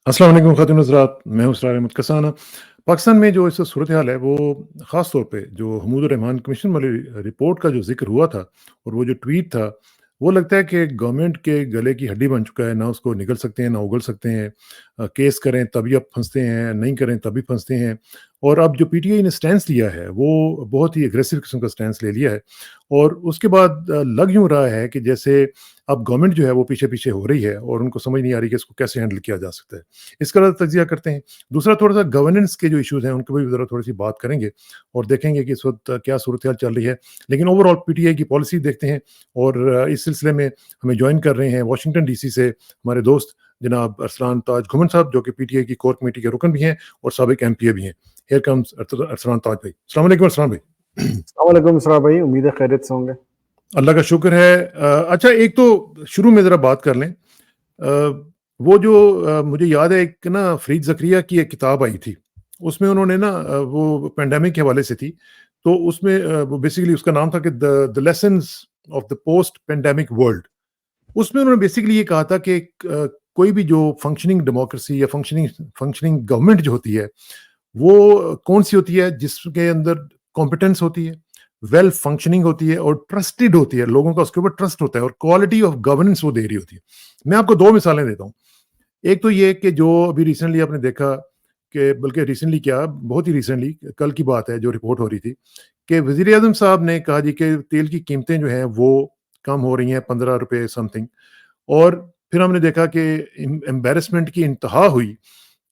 अस्सलाम वालेकुम ख़ातिन हज़रात, मैं हूँ इसरार अहमद कसाना। पाकिस्तान में जो इस सूरत हाल है वो ख़ास तौर पे जो हमूद रहमान कमीशन वाली रिपोर्ट का जो ज़िक्र हुआ था और वो जो ट्वीट था, वो लगता है कि गवर्नमेंट के गले की हड्डी बन चुका है। ना उसको निगल सकते हैं, ना उगल सकते हैं। केस करें तभी अब फँसते हैं, नहीं करें तभी फँसते हैं। और अब जो पीटीआई ने स्टैंस लिया है, वो बहुत ही एग्रेसिव किस्म का स्टैंस ले लिया है। और उसके बाद लग यूँ रहा है कि जैसे अब गवर्नमेंट जो है वो पीछे-पीछे हो रही है और उनको समझ नहीं आ रही कि इसको कैसे हैंडल किया जा सकता है। इसका तज्ज़िया करते हैं। दूसरा थोड़ा-सा गवर्नेंस के जो इश्यूज़ हैं, उनके भी ज़रा थोड़ी-सी बात करेंगे और देखेंगे कि इस वक़्त क्या सूरत-हाल चल रही है। लेकिन ओवरऑल पीटीआई की पॉलिसी देखते हैं और इस सिलसिले में हमें जॉइन कर रहे हैं वाशिंगटन डीसी से हमारे दोस्त जनाब अरसलान ताज घुमन साहब, जो कि पीटीआई की कोर कमेटी के रुकन भी हैं और साबिक एमपीए भी हैं। हियर कम्स अरसलान ताज भाई। अस्सलाम वालेकुम अरसलान भाई। अस्सलाम वालेकुम इसरार भाई, उम्मीद है खैरियत से होंगे। अल्लाह का शुक्र है। अच्छा, एक तो शुरू में ज़रा बात कर लें। वो जो मुझे याद है एक ना फ़रीद ज़करिया की एक किताब आई थी। उसमें उन्होंने ना वो पैंडेमिक के हवाले से थी। तो उसमें वो बेसिकली उसका नाम था कि the lessons of the post pandemic world. उसमें उन्होंने बेसिकली ये कहा था कि कोई भी जो फंक्शनिंग डेमोक्रेसी या फंक्शनिंग फंक्शनिंग गवर्नमेंट जो होती है, वो कौन-सी होती है जिसके अंदर कॉम्पिटेंस होती है, वेल फंक्शनिंग होती है और ट्रस्टेड होती है, लोगों का उसके ऊपर ट्रस्ट होता है और क्वालिटी ऑफ गवर्नेंस वो दे रही होती है। मैं आपको 2 मिसालें देता हूँ। एक तो ये कि जो अभी रिसेंटली आपने देखा कि बल्कि रिसेंटली क्या, बहुत ही रिसेंटली कल की बात है जो रिपोर्ट हो रही थी कि वज़ीर-ए-आज़म साहब ने कहा जी कि तेल की कीमतें जो हैं वो कम हो रही हैं ₹15 समथिंग। और फिर हमने देखा कि एम्बैरेसमेंट की इंतहा हुई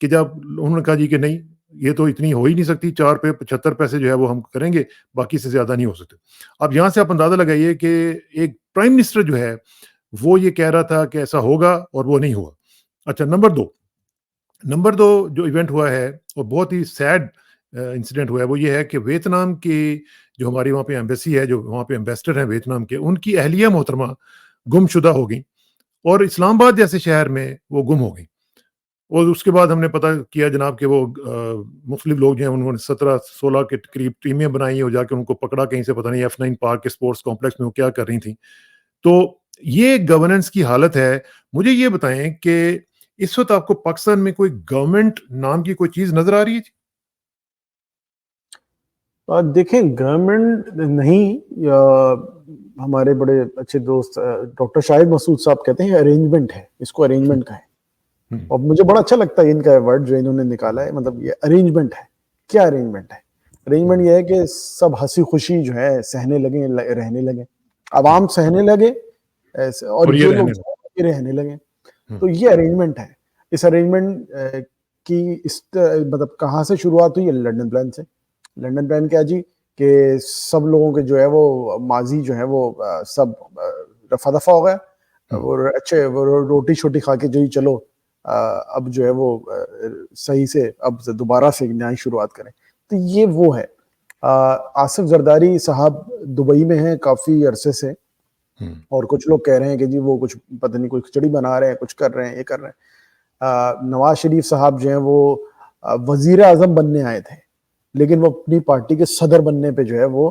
कि जब उन्होंने कहा जी कि नहीं, ये तो इतनी हो ही नहीं सकती, 4 पे 75 पैसे जो है वो हम करेंगे, बाकी से ज़्यादा नहीं हो सकते। अब यहाँ से आप अंदाज़ा लगाइए कि एक प्राइम मिनिस्टर जो है, वो ये कह रहा था कि ऐसा होगा और वो नहीं हुआ। अच्छा, नंबर 2 जो इवेंट हुआ है और बहुत ही सैड इंसिडेंट हुआ है, वो ये है कि वियतनाम की जो हमारी वहाँ पे एम्बेसी है, जो वहाँ पे एम्बेसडर हैं वियतनाम के, उनकी अहलिया मोहतरमा गुमशुदा हो गईं और इस्लामाबाद जैसे शहर में वो गुम हो गईं। और उसके बाद हमने पता किया जनाब कि वो मुख्तलिफ लोग जो हैं उन्होंने 17-16 के करीब टीमें बनाई और जाके उनको पकड़ा कहीं से, पता नहीं F9 पार्क के स्पोर्ट्स कॉम्प्लेक्स में वो क्या कर रही थी। तो ये गवर्नेंस की हालत है। मुझे ये बताएं कि इस वक्त आपको पाकिस्तान में कोई गवर्नमेंट नाम की कोई चीज नजर आ रही है जी? देखें गवर्नमेंट नहीं, या हमारे बड़े अच्छे दोस्त डॉक्टर शाहिद मसूद साहब कहते हैं अरेंजमेंट है, इसको अरेंजमेंट का है। और मुझे बड़ा अच्छा लगता है इनका वर्ड जो इन्होंने निकाला है, मतलब ये अरेंजमेंट है। क्या अरेंजमेंट है? अरेंजमेंट ये है कि सब हंसी खुशी जो है सहने लगे, रहने लगे, आवाम सहने लगे ऐसे, और और ये ये रहने लोग लगे। रहने लगे। हम्म, तो ये अरेंजमेंट है। इस अरेंजमेंट की मतलब कहाँ से शुरुआत हुई है? लंदन प्लान से। लंदन प्लान क्या जी, कि सब लोगों के जो है वो माजी जो है वो सब रफा दफा हो गया। हम्म, वो अच्छे वो रोटी शोटी खा के जो ही चलो, अब जो है वो सही से अब से दोबारा से नई शुरुआत करें। तो ये वो है। आसिफ जरदारी साहब दुबई में हैं काफी अरसे से, हम्म, और कुछ लोग कह रहे हैं कि जी वो कुछ पता नहीं कोई खिचड़ी बना रहे हैं, कुछ कर रहे हैं, ये कर रहे हैं। नवाज शरीफ साहब जो हैं वो वजीर आजम बनने आए थे, लेकिन वो अपनी पार्टी के सदर बनने पे जो है वो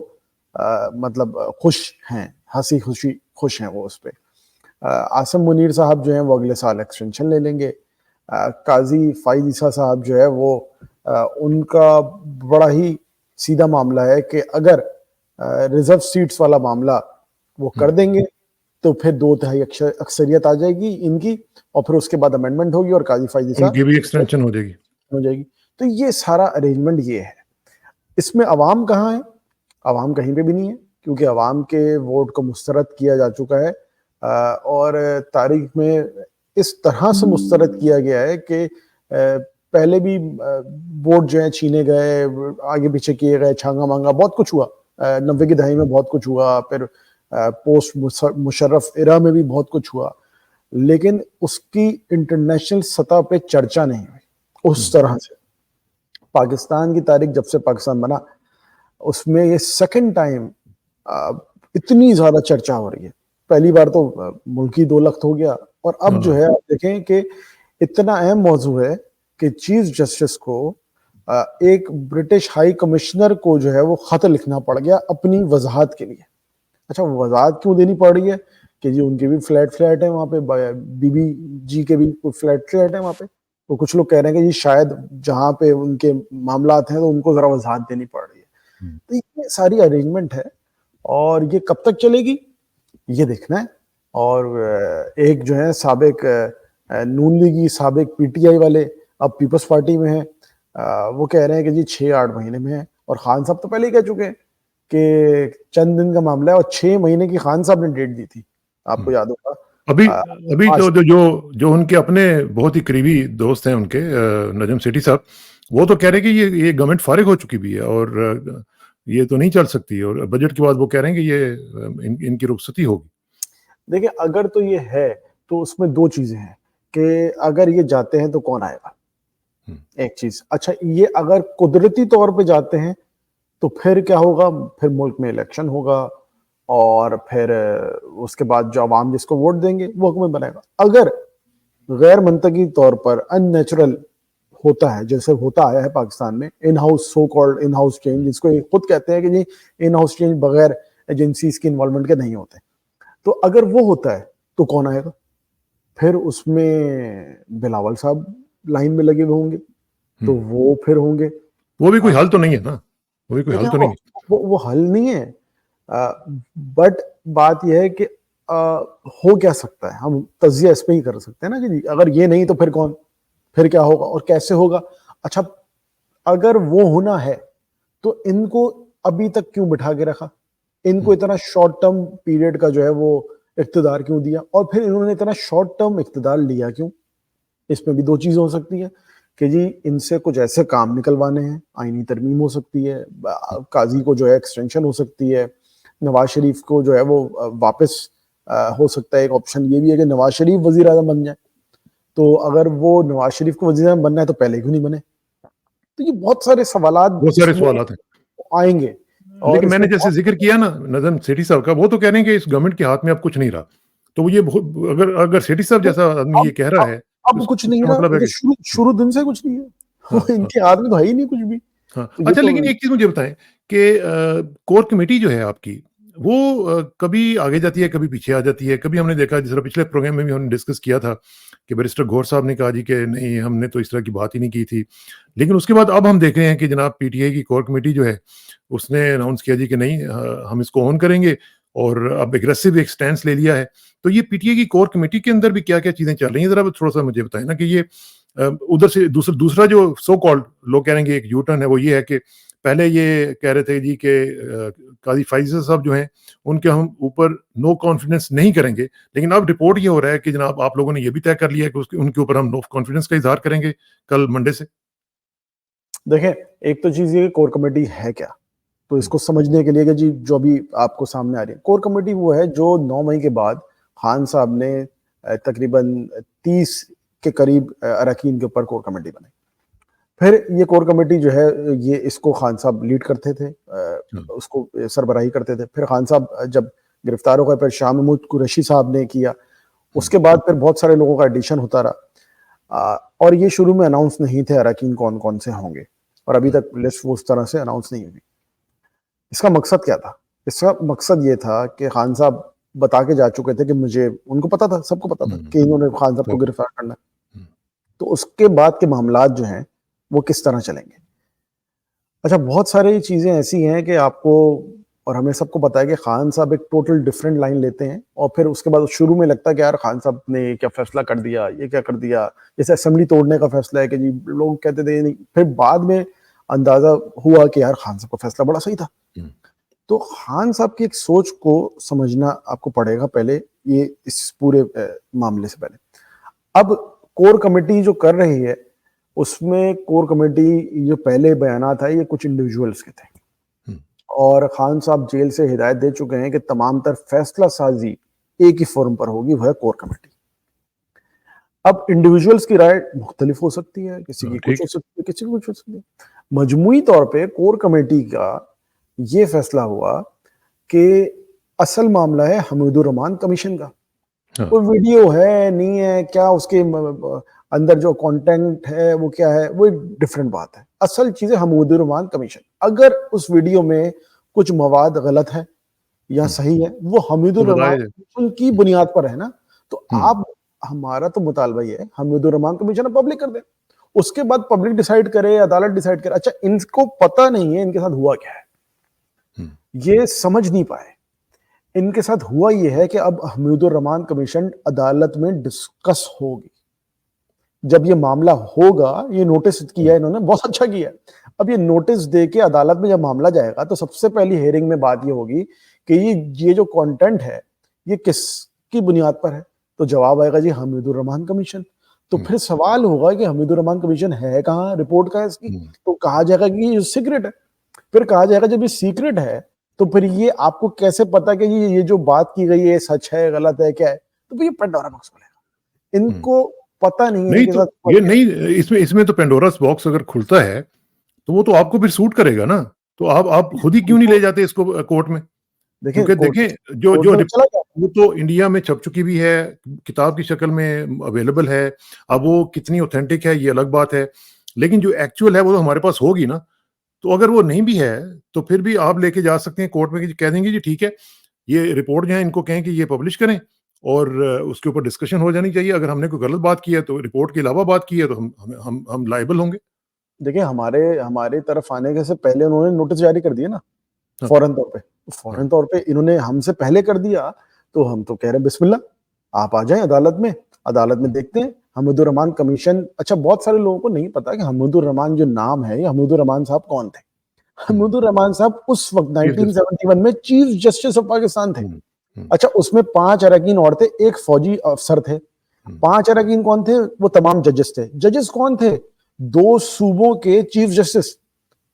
मतलब खुश हैं, हंसी खुशी खुश हैं वो उस पे। आसिम मुनीर साहब जो हैं वो अगले साल एक्सटेंशन ले लेंगे। काजी फाइज ईसा साहब जो है वो उनका बड़ा ही सीधा मामला है कि अगर रिजर्व सीट्स वाला मामला वो कर हम्म। देंगे तो फिर 2/3 अक्सरियत आ जाएगी इनकी, और फिर उसके बाद अमेंडमेंट होगी और काजी फाइज ईसा उनकी भी एक्सटेंशन हो जाएगी। हो जाएगी। तो ये सारा अरेंजमेंट ये है। इसमें अवाम कहाँ है? अवाम कहीं पे भी नहीं है, क्योंकि अवाम के वोट को मुस्तरद किया जा चुका है। और तारीख में इस तरह से मुस्तरद किया गया है कि पहले भी वोट जो है छीने गए, आगे पीछे किए गए, छांगा मांगा बहुत कुछ हुआ। 90 की दहाई में बहुत कुछ हुआ, फिर पोस्ट मुशर्रफ इरा में भी बहुत कुछ हुआ, लेकिन उसकी इंटरनेशनल सतह पे चर्चा नहीं हुई उस तरह से। पाकिस्तान की तारीख जब से पाकिस्तान बना, उसमें ये सेकंड टाइम इतनी ज्यादा चर्चा हो रही है। पहली बार तो मुल्की दो लख्त हो गया, और अब जो हाँ, है आप देखें कि इतना अहम मौजू है कि चीफ जस्टिस को एक ब्रिटिश हाई कमिश्नर को जो है वो खत लिखना पड़ गया अपनी वजाहत के लिए। अच्छा, वजाहत क्यों देनी पड़ रही है? कि जी उनके भी फ्लैट फ्लैट है वहां पे, बीबी जी के भी फ्लैट फ्लैट है वहां पे, तो कुछ लोग कह रहे हैं कि जी शायद जहां पे उनके मामलात हैं तो उनको जरा वजाहत देनी पड़ रही है। तो ये सारी अरेंजमेंट है और ये कब तक चलेगी ये देखना है। और एक जो है साबिक नून लीगी साबिक पीटीआई वाले अब पीपल्स पार्टी में है, वो कह रहे हैं कि जी 6-8 महीने में है। और खान साहब तो पहले ही कह चुके हैं कि चंद दिन का मामला है और 6 महीने की खान साहब ने डेट दी थी, आपको याद होगा। अभी अ, अभी आज तो जो उनके अपने बहुत ही करीबी दोस्त हैं उनके, नजम सेठी साहब, वो तो कह रहे हैं कि ये गवर्नमेंट फारिग हो चुकी भी है और ये तो नहीं चल सकती, और बजट के बाद वो कह रहे हैं कि ये इनकी रुखसती होगी। देखिए अगर तो ये है तो उसमें 2 चीजें हैं कि अगर ये जाते हैं तो कौन आएगा, एक चीज। अच्छा ये अगर कुदरती तौर पे जाते हैं तो फिर क्या होगा, फिर मुल्क में इलेक्शन होगा और फिर उसके बाद जो अवाम जिसको वोट देंगे वो हुकूमत बनाएगा। अगर गैर मंतकी तौर पर अननेचुरल होता है जैसे होता आया है पाकिस्तान में, in house so called in house change, जिसको ये खुद कहते हैं कि जी इन हाउस चेंज बगैर एजेंसीज की इन्वॉल्वमेंट के नहीं होते, तो अगर वो होता है तो कौन आएगा? फिर उसमें बिलावल साहब लाइन में लगे हुए होंगे, तो वो फिर होंगे। वो भी कोई हल तो नहीं है ना, वो भी कोई हल देखिए तो नहीं है। वो हल नहीं है, बट बात यह है कि हो क्या सकता है, हम तज्जिया इस पे ही कर सकते हैं ना कि जी अगर ये नहीं तो फिर कौन, फिर क्या होगा और कैसे होगा। अच्छा अगर वो होना है तो इनको अभी तक क्यों बिठा के रखा, इनको इतना शॉर्ट टर्म पीरियड का जो है वो इख्तिदार क्यों दिया, और फिर इन्होंने इतना शॉर्ट टर्म इख्तिदार लिया क्यों? इसमें भी 2 चीजें हो सकती है कि जी इनसे कुछ ऐसे काम निकलवाने हैं, आईनी तरमीम हो सकती है, काजी को जो है एक्सटेंशन हो सकती है, नवाज शरीफ को जो है वो वापस हो सकता है। एक ऑप्शन ये भी है कि नवाज शरीफ वजीर आजम बन जाए, तो अगर वो नवाज शरीफ को वजीर आजम बनना है तो पहले क्यों नहीं बने? तो ये बहुत सारे सवालात बहुत सारे इसमें सवालात हैं। आएंगे और लेकिन इसमें मैंने जैसे जिक्र किया ना नजम सेठी साहब का, वो तो कह रहे हैं कि इस गवर्नमेंट के हाथ में अब कुछ नहीं रहा। तो ये बहुत, अगर अगर सेठी साहब जैसा आदमी अब ये कह रहा अब है तो अब कुछ नहीं इसका रहा, मतलब ये है तो कि शुरू शुरू दिन से कुछ नहीं है। हाँ, वो हाँ, इनके हाथ में तो है ही नहीं कुछ भी। हाँ। तो ये अच्छा, तो लेकिन एक चीज़ मुझे बताएँ कि कोर कमेटी जो है आपकी, वो कभी आगे जाती है, कभी पीछे आ जाती है। कभी हमने देखा, जिस तरह पिछले प्रोग्राम में भी हमने डिस्कस किया था कि बैरिस्टर गौहर साहब ने कहा जी कि नहीं, हमने तो इस तरह की बात ही नहीं की थी। लेकिन उसके बाद अब हम देख रहे हैं कि जनाब पीटीआई की कोर कमेटी जो है, उसने अनाउंस किया जी कि नहीं, हम इसको ऑन करेंगे, और अब एग्रेसिव एक स्टैंस ले लिया है। तो ये पीटीआई की कोर कमेटी के अंदर भी क्या-क्या चीज़ें चल रही हैं? ज़रा थोड़ा-सा मुझे बताएँ ना कि ये उधर से दूसरा जो सो कॉल्ड लोग कह रहे हैं कि एक यू टर्न है, वो ये है कि पहले ये कह रहे थे जी कि काज़ी फ़ाइज़ल साहब जो हैं, उनके हम ऊपर नो कॉन्फिडेंस नहीं करेंगे। लेकिन अब रिपोर्ट ये हो रहा है कि जनाब आप लोगों ने ये भी तय कर लिया है कि उसके उनके ऊपर हम नो कॉन्फिडेंस का इज़हार करेंगे कल मंडे से। देखें, एक तो चीज़ ये कोर कमेटी है क्या? तो हुँ, इसको समझने के लिए कि जी जो अभी आपको सामने आ रही है, कोर कमेटी वो है जो 9 मई के बाद खान साहब ने तकरीबन 30 के करीब अरकान के ऊपर कोर कमेटी बनाई। फिर ये कोर कमेटी जो है ये इसको खान साहब लीड करते थे, हाँ, उसको सरबराही करते थे। फिर खान साहब जब गिरफ्तार हो गए, फिर शाह महमूद कुरैशी साहब ने किया। हुँ, उसके बाद फिर बहुत सारे लोगों का एडिशन होता रहा, और ये शुरू में अनाउंस नहीं थे अरकान कौन कौन से होंगे, और अभी हुँ, तक लिस्ट वो उस तरह से अनाउंस नहीं हुई। इसका मकसद क्या था? इसका मकसद ये था कि खान साहब बता के जा चुके थे कि मुझे, उनको पता था, सबको पता था हुँ, कि इन्होंने खान साहब को ओके, गिरफ्तार करना है। हुँ, तो उसके बाद के मामलात जो हैं वो किस तरह चलेंगे? अच्छा बहुत सारी चीज़ें ऐसी हैं कि आपको और हमें सबको पता है कि खान साहब एक टोटल डिफरेंट लाइन लेते हैं, और फिर उसके बाद शुरू में लगता है कि यार खान साहब ने ये क्या फैसला कर दिया, ये क्या कर दिया। जैसे असेंबली तोड़ने का फैसला है कि जी लोग कहते थे ये नहीं, फिर बाद में अंदाजा हुआ कि यार खान साहब का फैसला बड़ा सही था। हुँ, तो खान साहब की एक सोच को समझना आपको पड़ेगा पहले, ये इस पूरे मामले से पहले। अब कोर कमेटी जो कर रही है, उसमें कोर कमेटी जो पहले बयानात है ये कुछ इंडिविजुअल्स के थे, हुँ, और खान साहब जेल से हिदायत दे चुके हैं कि तमाम तर फैसला साजी एक ही फोरम पर होगी, वह है कोर कमेटी। अब इंडिविजुअल्स की राय मुख्तलिफ हो सकती है, किसी हाँ, की कुछ ठीक हो है। सकती है, किसी की कुछ हो सकती है। मजमूई तौर पे कोर कमेटी का ये फैसला हुआ कि असल मामला है हमीदुर रहमान कमीशन का। हाँ, कोई वीडियो है नहीं है क्या, उसके अंदर जो कंटेंट है वो क्या है, वो डिफरेंट बात है। असल चीज है हमीदुर रहमान कमीशन। अगर उस वीडियो में कुछ मवाद गलत है या हुँ, सही है, वो तो हमीदुर रहमान बताए कमीशन की हुँ, बुनियाद पर है ना। तो हुँ, आप, हमारा तो मुतालबा ये है हमीदुर रहमान कमीशन पब्लिक कर दें। उसके बाद पब्लिक डिसाइड करे, अदालत डिसाइड करे। अच्छा, इनको पता नहीं है इनके साथ हुआ क्या है, ये समझ नहीं पाए। इनके साथ हुआ ये है कि अब हमीदुर रहमान कमीशन अदालत में डिस्कस होगी। जब ये मामला होगा, ये नोटिस किया इन्होंने, बहुत अच्छा किया। अब ये नोटिस दे के अदालत में जब मामला जाएगा तो सबसे पहली हियरिंग में बात ये होगी कि ये जो कंटेंट है ये किसकी बुनियाद पर है। तो जवाब आएगा जी हमीदुर रहमान कमीशन। तो फिर सवाल होगा कि हमीदुर रहमान कमीशन है कहाँ, रिपोर्ट कहाँ है इसकी। तो कहा जाएगा कि ये सीक्रेट है। फिर कहा जाएगा जब ये सीक्रेट है तो फिर ये आपको कैसे पता कि ये जो बात की गई है सच है, गलत है, क्या है। तो फिर ये पेंडोरा बॉक्स खुलेगा। इनको पता नहीं है नहीं इनके तो साथ ये नहीं, इसमें तो पेंडोरास बॉक्स अगर खुलता है तो वो तो आपको फिर सूट करेगा ना। तो आप खुद ही क्यों नहीं ले जाते इसको कोर्ट में? देखिए क्योंकि कोर्ट देखें जो कोर्ट जो में तो चला गया। वो तो इंडिया में छप चुकी भी है, किताब की शक्ल में अवेलेबल है। अब वो कितनी ऑथेंटिक है ये अलग बात है, लेकिन जो एक्चुअल है वो तो हमारे पास होगी ना। तो अगर वो नहीं भी है तो फिर भी आप लेके जा सकते हैं कोर्ट में कि कह देंगे जी ठीक है, ये रिपोर्ट जो है इनको कहें कि ये पब्लिश करें और उसके ऊपर डिस्कशन हो जानी चाहिए। अगर हमने कोई गलत बात की है तो रिपोर्ट के अलावा बात की है तो हम लायबल होंगे। देखिए हमारे हमारे तरफ आने के से पहले उन्होंने नोटिस जारी कर दिया ना, हाँ, फौरन तौर पे। हाँ, फौरन तौर पे इन्होंने हमसे पहले कर दिया, तो हम तो कह रहे हैं बिस्मिल्लाह, आप आ जाएं अदालत में, अदालत में देखते हैं। हमीदुर रहमान कमीशन, अच्छा बहुत सारे लोगों को नहीं पता कि हमीदुर रहमान जो नाम है, ये हमीदुर रहमान साहब कौन थे। हमीदुर रहमान साहब उस वक्त चीफ जस्टिस। 1971 में चीफ जस्टिस ऑफ पाकिस्तान थे। हम्म, अच्छा, उसमें 5 अरकान और थे, एक फौजी अफसर थे। 5 अरकान कौन थे? वो तमाम जजेस थे। जजेस कौन थे? 2 सूबों के चीफ जस्टिस,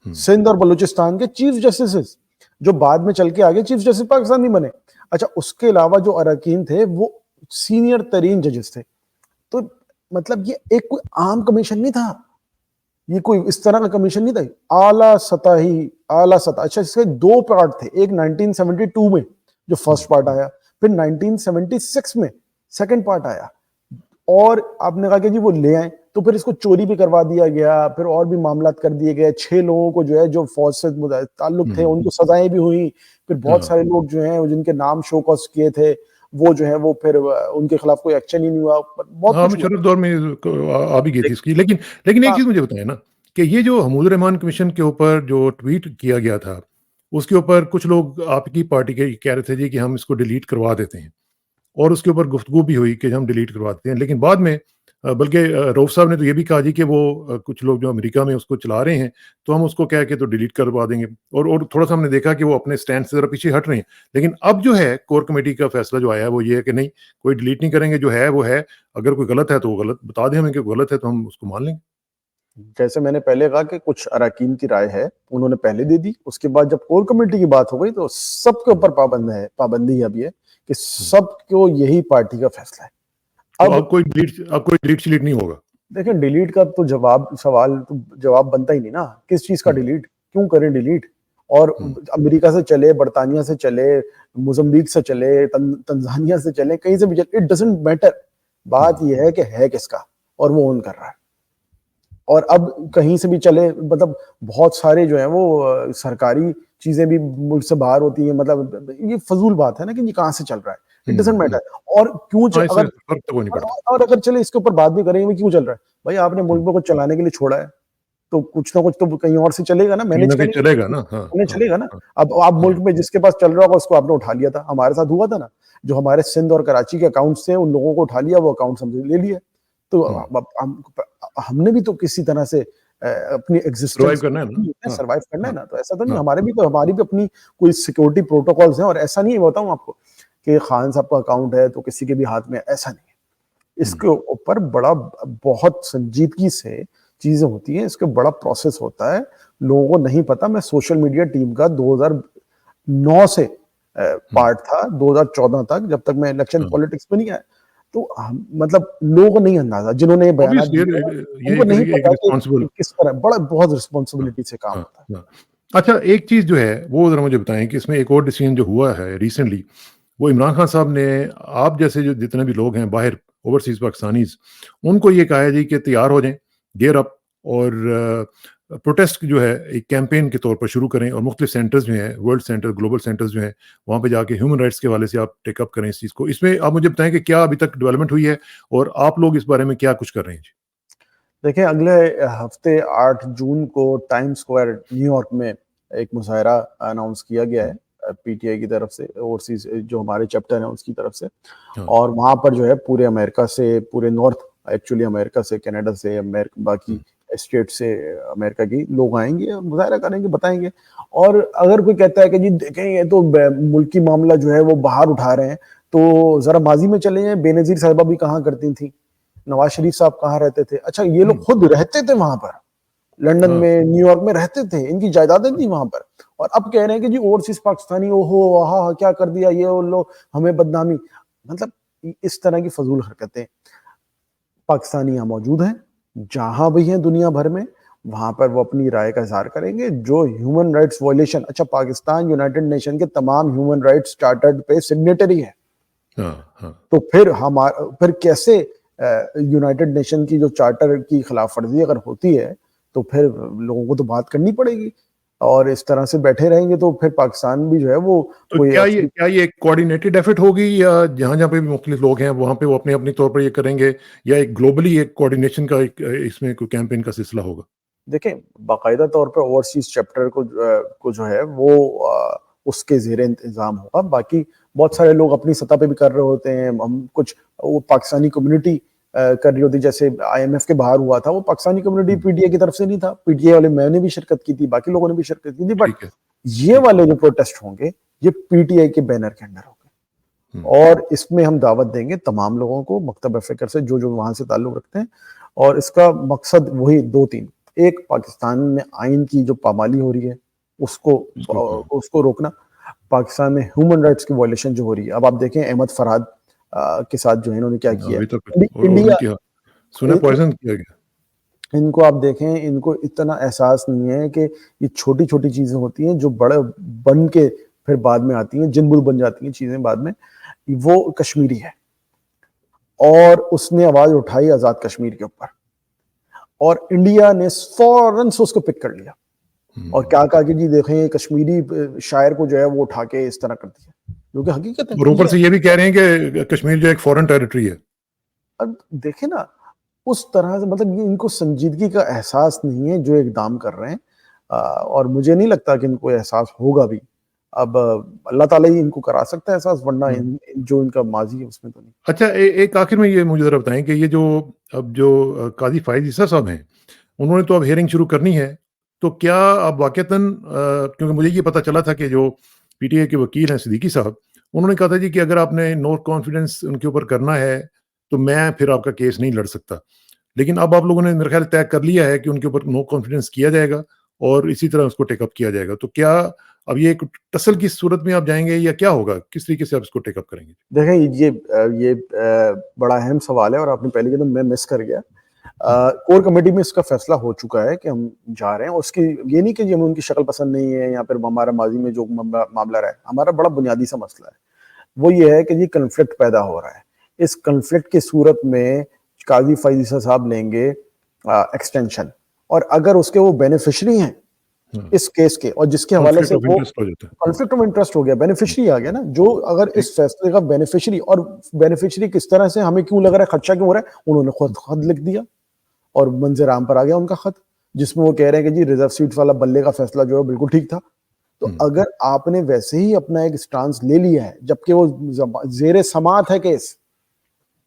सिंध और बलूचिस्तान के चीफ जस्टिस, जो बाद में चल के आगे चीफ जस्टिस पाकिस्तान भी बने। अच्छा, उसके अलावा जो अरकान थे वो सीनियर तरीन जजेस थे। तो मतलब ये एक कोई आम कमीशन नहीं था, ये कोई इस तरह का कमीशन नहीं था, आला सतह। अच्छा, इसके 2 पार्ट थे, एक 1972 में जो फर्स्ट पार्ट आया, फिर 1976 में सेकंड पार्ट आया। और आपने कहा कि जी वो ले आए, तो फिर इसको चोरी भी करवा दिया गया, फिर और भी मामला कर दिए गए। 6 लोगों को जो है, जो फौज से ताल्लुक थे, उनको सजाएं भी हुई। फिर बहुत सारे लोग जो हैं जिनके नाम शो कॉज किए थे, वो जो है वो फिर उनके खिलाफ कोई एक्शन ही नहीं हुआ। बहुत हाँ, कुछ हुआ। शरफ दौर में आ भी गई थी इसकी। लेकिन लेकिन एक हाँ, चीज मुझे बताएं ना कि ये जो हमीदुर रहमान कमीशन के ऊपर जो ट्वीट किया गया था, उसके ऊपर कुछ लोग आपकी पार्टी के कह रहे थे जी कि हम इसको डिलीट करवा देते हैं, और उसके ऊपर गुफ्तगू भी हुई कि हम डिलीट करवाते हैं। लेकिन बाद में बल्कि रऊफ साहब ने तो ये भी कहा जी कि वो कुछ लोग जो अमेरिका में उसको चला रहे हैं, तो हम उसको कह के तो डिलीट करवा देंगे। और थोड़ा सा हमने देखा कि वो अपने स्टैंड से ज़रा पीछे हट रहे हैं। लेकिन अब जो है कोर कमेटी का फैसला जो आया है वो ये है कि नहीं, कोई डिलीट नहीं करेंगे, जो है वो है। अगर कोई गलत है तो वो गलत बता दें हमें कि गलत है, तो हम उसको मान लेंगे। जैसे मैंने पहले कहा कि कुछ अरकान की राय है, उन्होंने पहले दे दी। उसके बाद जब कोर कमेटी की बात हो गई तो सबके ऊपर पाबंदी अब ये कि सबको यही पार्टी का फैसला है। तो अब अब कोई डिलीट शिलीट नहीं होगा। देखिए, डिलीट का तो जवाब बनता ही नहीं ना। किस चीज का डिलीट, क्यों करें डिलीट? और अमेरिका से चले, बर्तानिया से चले, मोजम्बिक से चले, तंजानिया से चले, कहीं से भी चले, इट डजंट मैटर। बात यह है कि है किसका, और वो ओन कर रहा है। और अब कहीं से भी चले, मतलब बहुत सारे जो है वो सरकारी चीजें भी मुल्क से बाहर होती हैं। मतलब ये फजूल बात है ना कि ये कहाँ से चल रहा है, इट डजंट मैटर। और क्यों हाँ, इससे अगर फर्क तो कोई नहीं पड़ता। और अगर चले इसके ऊपर बात भी करेंगे, क्यों चल रहा है भाई? आपने मुल्क में कुछ चलाने के लिए छोड़ा है, तो कुछ ना कुछ तो कहीं और से चलेगा ना, कहीं मैनेज ना कहीं करेंगे, चलेगा ना। हाँ, उन्हें हाँ, चलेगा ना। हाँ, अब आप हाँ, मुल्क में जिसके पास चल रहा होगा उसको आपने उठा लिया था। हमारे साथ हुआ था ना, जो हमारे सिंध और कराची के अकाउंट्स थे उन लोगों को उठा लिया, वो अकाउंट हमसे ले लिए। तो हमने भी तो किसी तरह से अपनी सर्वाइव एग्जिस्टेंस करना है ना। हाँ, सर्वाइव करना है हाँ, ना। तो ऐसा तो नहीं, हाँ, हमारी भी अपनी कोई सिक्योरिटी प्रोटोकॉल्स हैं। और ऐसा नहीं है, बताऊं आपको, कि खान साहब का अकाउंट है तो किसी के भी हाथ में, ऐसा नहीं है। इसके ऊपर बड़ा बहुत संजीदगी से चीजें होती हैं, इसके बड़ा प्रोसेस होता है, लोगों को नहीं पता। मैं सोशल मीडिया टीम का 2009 से पार्ट था, 2014 तक, जब तक मैं इलेक्शन पॉलिटिक्स में नहीं आया। तो मतलब लोगों को नहीं अंदाजा, जिन्होंने ये बयान ऑब्वियसली दिए हैं, ये उनको नहीं एक पता कि रिस्पॉन्सिबल। किस तरह बड़ा बहुत हाँ, रिस्पॉन्सिबिलिटी से काम हाँ, होता है। हाँ। अच्छा, एक चीज़ जो है वो ज़रा मुझे बताएँ कि इसमें एक और डिसीजन जो हुआ है रिसेंटली, वो इमरान खान साहब ने आप जैसे जो जितने भी लोग हैं बाहर, ओवरसीज़ पाकिस्तानीज़, उनको ये कहा है जी कि तैयार हो जाएँ, गियर अप, और प्रोटेस्ट जो है एक कैंपेन के तौर पर शुरू करें, और मुख्तलिफ सेंटर्स जो हैं, वर्ल्ड सेंटर, ग्लोबल सेंटर्स जो हैं, वहाँ पे जाके ह्यूमन राइट्स के हवाले से आप टेक अप करें इस चीज़ को। इसमें आप मुझे बताएँ कि क्या अभी तक डेवलपमेंट हुई है और आप लोग इस बारे में क्या कुछ कर रहे हैं? जी। देखिए, अगले हफ्ते 8 जून को टाइम स्क्वायर न्यूयॉर्क में एक मुजाहरा अनाउंस किया गया है पीटीआई की तरफ से, ओवरसीज जो हमारे चैप्टर है उसकी तरफ से। हाँ। और वहां पर जो है पूरे अमेरिका से, पूरे नॉर्थ एक्चुअली अमेरिका से, कनाडा से, अमेरिका बाकी स्टेट से अमेरिका की लोग आएंगे, मुजाहरा करेंगे, बताएंगे। और अगर कोई कहता है कि जी देखें ये तो मुल्की मामला जो है वो बाहर उठा रहे हैं, तो जरा माजी में चले जाएं, बेनजीर साहिबा भी कहाँ करती थी, नवाज शरीफ साहब कहाँ रहते थे। अच्छा, ये लोग खुद रहते थे वहां पर, लंदन हाँ। में, न्यूयॉर्क में रहते थे, इनकी जायदादें थी वहां पर, और अब कह रहे हैं कि जी ओवरसीज पाकिस्तानी, ओहो आहा क्या कर दिया ये वो लोग, हमें बदनामी। मतलब इस तरह की फजूल हरकतें। पाकिस्तानी यहाँ मौजूद हैं, जहां भी हैं दुनिया भर में, वहां पर वो अपनी राय का इजहार करेंगे। जो ह्यूमन राइट्स वायलेशन, अच्छा पाकिस्तान यूनाइटेड नेशन के तमाम ह्यूमन राइट्स चार्टर्ड पे सिग्नेटरी है, हाँ। हाँ। तो फिर कैसे यूनाइटेड नेशन की जो चार्टर की खिलाफ वर्जी अगर होती है तो फिर लोगों को तो बात करनी पड़ेगी। और इस तरह से बैठे रहेंगे तो फिर पाकिस्तान भी जो है वो तो कोई क्या ये कोऑर्डिनेटेड एफर्ट होगी, या जहां पे भी मुख्तलिफ लोग हैं वहां पे वो अपने अपने तौर पर ये करेंगे, या एक ग्लोबली एक कोऑर्डिनेशन का एक इसमें कोई कैंपेन का सिलसिला होगा? देखें, बाकायदा तौर पर ओवरसीज चैप्टर को जो है वो उसके ज़ेरे इंतजाम होगा। बाकी बहुत सारे लोग अपनी सतह पे भी कर रहे होते हैं, हम कुछ वो पाकिस्तानी कम्युनिटी कर रही होती, जैसे आईएमएफ के बाहर हुआ था, वो पाकिस्तानी कम्युनिटी पीटीआई की तरफ से नहीं था, पीटीआई वाले, मैंने भी शिरकत की थी, बाकी लोगों ने भी शिरकत की थी, बट ठीक है। ये वाले जो प्रोटेस्ट होंगे ये पीटीआई के बैनर के अंडर होंगे। और इसमें हम दावत देंगे तमाम लोगों को, मकतब फिक्र से, जो जो वहां से ताल्लुक रखते हैं। और इसका मकसद वही दो तीन, एक पाकिस्तान में आइन की जो पामाली हो रही है उसको रोकना, पाकिस्तान में ह्यूमन राइट्स की वायलेशन जो हो रही है। अब आप देखें अहमद फरहाद के साथ जो है इन्होंने क्या किया अभी है, तक और इंडिया, उनकी सुना पॉइजन किया गया। इनको आप देखें, इनको इतना एहसास नहीं है कि ये छोटी छोटी चीजें होती हैं जो बड़े बन के फिर बाद में आती हैं, जिन बुल बन जाती हैं चीजें बाद में। वो कश्मीरी है और उसने आवाज उठाई आजाद कश्मीर के ऊपर, और इंडिया ने फौरन से उसको पिक कर लिया और क्या कहा कि जी देखें ये कश्मीरी शायर को जो है वो उठा के इस तरह कर दिया, जो कि हकीकत है। और ऊपर से ये भी कह रहे हैं कि कश्मीर जो एक फॉरेन टेरिटरी है। अब देखें ना, उस तरह से, मतलब ये इनको संजीदगी का एहसास नहीं है जो इकदाम कर रहे हैं। और मुझे नहीं लगता कि इनको एहसास होगा भी। अब अल्लाह ताला ही इनको करा सकता है एहसास, वरना जो इनका माजी है उसमें तो नहीं। अच्छा, एक आखिर में ये मुझे जरा बताएं कि ये जो अब जो काजी फायज ईसा साहब हैं, उन्होंने तो अब हियरिंग शुरू करनी है, तो क्या अब वाकईतन, क्योंकि मुझे ये पता चला था कि जो पीटीआई के वकील हैं सिद्दीकी साहब, उन्होंने कहा था जी कि अगर आपने नो कॉन्फिडेंस उनके ऊपर करना है तो मैं फिर आपका केस नहीं लड़ सकता। लेकिन अब आप लोगों ने मेरे ख्याल तय कर लिया है कि उनके ऊपर नो कॉन्फिडेंस किया जाएगा और इसी तरह उसको टेकअप किया जाएगा। तो क्या अब ये एक टसल की सूरत में आप जाएंगे, या क्या होगा, किस तरीके से आप इसको टेकअप करेंगे? देखें, ये बड़ा अहम सवाल है और आपने पहले कहा तो मैं मिस कर गया। कोर कमेटी में इसका फैसला हो चुका है कि हम जा रहे हैं, और उसकी ये नहीं कि जी हमें उनकी शक्ल पसंद नहीं है या फिर हमारा माजी में जो मामला रहा है। हमारा बड़ा बुनियादी सा मसला है, वो ये है कि जी कन्फ्लिक्ट पैदा हो रहा है। इस कन्फ्लिक्ट की सूरत में काजी फैज ईसा साहब लेंगे एक्सटेंशन, और अगर उसके वो बेनिफिशरी हैं इस केस के, और जिसके हवाले से वो कॉन्फ्लिक्ट ऑफ इंटरेस्ट हो गया, बेनिफिशरी आ गया ना, जो अगर इस फैसले का बेनिफिशरी, और बेनिफिशरी किस तरह से, हमें क्यों लग रहा है, खदशा क्यों हो रहा है, उन्होंने खुद खत लिख दिया और मंजर आम पर आ गया उनका खत, जिसमें वो कह रहे हैं कि जी रिजर्व सीट वाला बल्ले का फैसला जो है बिल्कुल ठीक था। तो अगर आपने वैसे ही अपना एक स्टांस ले लिया है, जबकि वो जेरे समात है केस,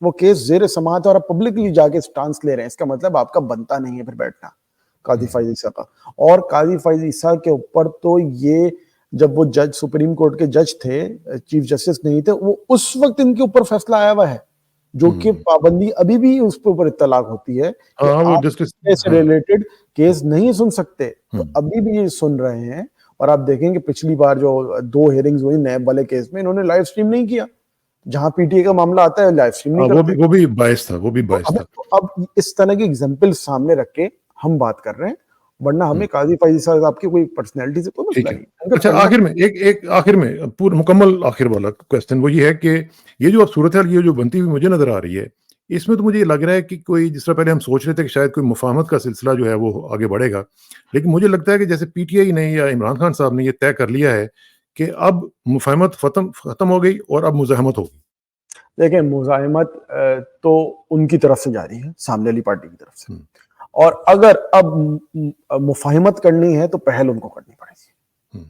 वो केस जेरे समात है और आप पब्लिकली जाके स्टांस ले रहे हैं, इसका मतलब आपका बनता नहीं है फिर बैठना काजी फैज ईसा का। और काजी फैज ईसा के ऊपर तो ये, जब वो जज, सुप्रीम कोर्ट के जज थे, चीफ जस्टिस नहीं थे, वो उस वक्त इनके ऊपर फैसला आया हुआ है, जो कि पाबंदी अभी भी उसके ऊपर इत्तलाक होती है कि आप इससे रिलेटेड केस नहीं सुन सकते। तो अभी भी ये सुन रहे हैं। और आप देखेंगे पिछली बार जो 2 हियरिंग्स हुई नैब वाले केस में, इन्होंने लाइव स्ट्रीम नहीं किया। जहां पीटीए का मामला आता है लाइव स्ट्रीम नहीं करते। वो भी बायस था। अब इस तरह की एग्जांपल सामने रख के हम बात कर रहे हैं, वरना हमें काजी फैज ईसा साहब की कोई पर्सनैलिटी से कोई मसला नहीं। अच्छा, आखिर में एक आखिर में पूरा मुकम्मल आखिर वाला क्वेश्चन वो ये है कि ये जो अब सूरत है, ये जो बनती हुई मुझे नजर आ रही है, इसमें तो मुझे ये लग रहा है कि कोई, जिस तरह पहले हम सोच रहे थे कि शायद कोई मुफाहमत का सिलसिला जो है वो आगे बढ़ेगा, लेकिन मुझे लगता है कि जैसे पीटीआई ने या इमरान खान साहब ने ये तय कर लिया है कि अब मुफाहमत खत्म हो गई और अब मुज़ाहमत होगी। देखिए, मुज़ाहमत तो उनकी तरफ से जारी है, सामने वाली पार्टी की तरफ से, और अगर अब मुफाहिमत करनी है तो पहल उनको करनी पड़ेगी।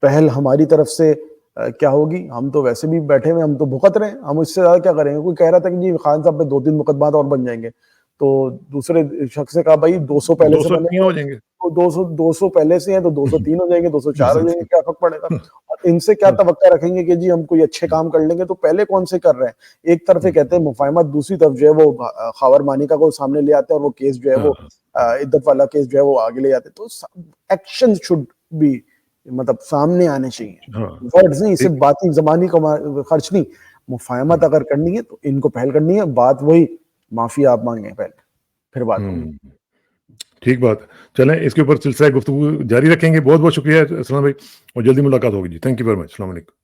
पहल हमारी तरफ से क्या होगी? हम तो वैसे भी बैठे हुए, हम तो भुगत रहे हैं, हम इससे ज्यादा क्या करेंगे? कोई कह रहा था कि जी खान साहब पे 2-3 मुकदमात और बन जाएंगे, तो दूसरे शख्स ने कहा भाई 200 पहले से बने 203 हो जाएंगे। तो 200 पहले से हैं तो 203 हो जाएंगे, 204 हो जाएंगे, क्या फर्क पड़ेगा? और इनसे क्या तवक्का रखेंगे कि जी हम कोई अच्छे काम कर लेंगे? तो पहले कौन से कर रहे हैं? एक तरफ ये कहते हैं मुफाहिमत, दूसरी तरफ जो है वो खावर मानिका को सामने ले आते हैं और वो केस जो है वो इद्दत वाला केस जो है वो आगे ले जाते हैं। तो एक्शन शुड बी, मतलब सामने आने चाहिए, वर्ड्स नहीं, सिर्फ बाती ज़बानी को खर्च नहीं। मुफाहिमत अगर करनी है तो इनको पहल करनी है। बात वही माफी आप मांगे पहले, फिर बात होगी। ठीक बात। चलें इसके ऊपर सिलसिला गुफ्तगू जारी रखेंगे। बहुत बहुत शुक्रिया सलमान भाई, और जल्दी मुलाकात होगी जी। Thank you very much. अस्सलाम वालेकुम।